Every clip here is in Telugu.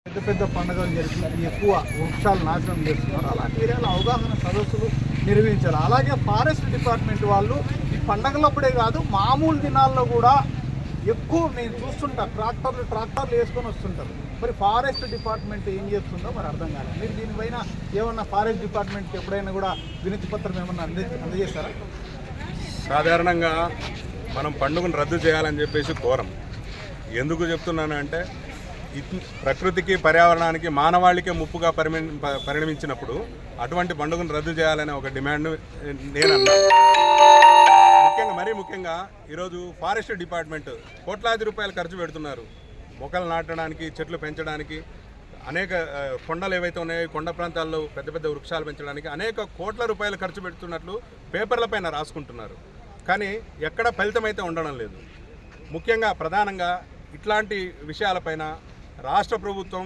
పెద్ద పెద్ద పండుగలు జరిపి ఎక్కువ వృక్షాలు నాశనం చేస్తున్నారు. అలాంటి ఏరియాలో అవగాహన సదస్సులు నిర్వహించాలి. అలాగే ఫారెస్ట్ డిపార్ట్మెంట్ వాళ్ళు ఈ పండగలప్పుడే కాదు మామూలు దినాల్లో కూడా ఎక్కువ నేను చూస్తుంటా ట్రాక్టర్లు వేసుకొని వస్తుంటారు. మరి ఫారెస్ట్ డిపార్ట్మెంట్ ఏం చేస్తుందో మరి అర్థం కాలేదు. మీరు దీనిపైన ఏమన్నా ఫారెస్ట్ డిపార్ట్మెంట్కి ఎప్పుడైనా కూడా వినతి పత్రం ఏమన్నా అందజేస్తారా? సాధారణంగా మనం పండుగను రద్దు చేయాలని చెప్పేసి కోరం. ఎందుకు చెప్తున్నానంటే ప్రకృతికి పర్యావరణానికి మానవాళికే ముప్పుగా పరిణమించినప్పుడు అటువంటి పండుగను రద్దు చేయాలనే ఒక డిమాండ్ నేను అన్నాను. మరీ ముఖ్యంగా ఈరోజు ఫారెస్ట్ డిపార్ట్మెంట్ కోట్లాది రూపాయలు ఖర్చు పెడుతున్నారు. మొక్కలు నాటడానికి, చెట్లు పెంచడానికి, అనేక కొండలు ఏవైతే ఉన్నాయో కొండ ప్రాంతాల్లో పెద్ద పెద్ద వృక్షాలు పెంచడానికి అనేక కోట్ల రూపాయలు ఖర్చు పెడుతున్నట్లు పేపర్లపైన రాసుకుంటున్నారు. కానీ ఎక్కడ ఫలితం అయితే ఉండడం లేదు. ముఖ్యంగా ప్రధానంగా ఇట్లాంటి విషయాలపైన రాష్ట్ర ప్రభుత్వం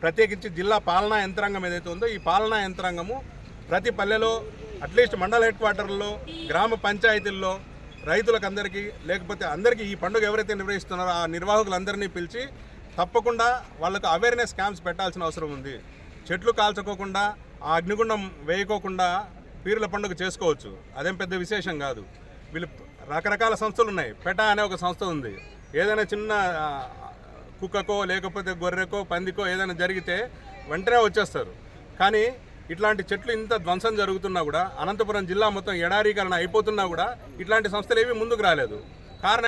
ప్రత్యేకించి జిల్లా పాలనా యంత్రాంగం ఏదైతే ఉందో ఈ పాలనా యంత్రాంగము ప్రతి పల్లెలో అట్లీస్ట్ మండల హెడ్ క్వార్టర్లో, గ్రామ పంచాయతీల్లో రైతులకు అందరికీ లేకపోతే అందరికీ ఈ పండుగ ఎవరైతే నిర్వహిస్తున్నారో ఆ నిర్వాహకులందరినీ పిలిచి తప్పకుండా వాళ్ళకు అవేర్నెస్ క్యాంప్స్ పెట్టాల్సిన అవసరం ఉంది. చెట్లు కాల్చుకోకుండా, ఆ అగ్నిగుండం వేయకోకుండా పీరుల పండుగ చేసుకోవచ్చు. అదేం పెద్ద విశేషం కాదు. వీళ్ళు రకరకాల సంస్థలు ఉన్నాయి. పెటా అనే ఒక సంస్థ ఉంది. ఏదైనా చిన్న కుక్కకో లేకపోతే గొర్రెకో పందికో ఏదైనా జరిగితే వెంటనే వచ్చేస్తారు. కానీ ఇట్లాంటి చెట్లు ఇంత ధ్వంసం జరుగుతున్నా కూడా, అనంతపురం జిల్లా మొత్తం ఎడారీకరణ అయిపోతున్నా కూడా ఇట్లాంటి సంస్థలు ఏవి ముందుకు రాలేదు. కారణం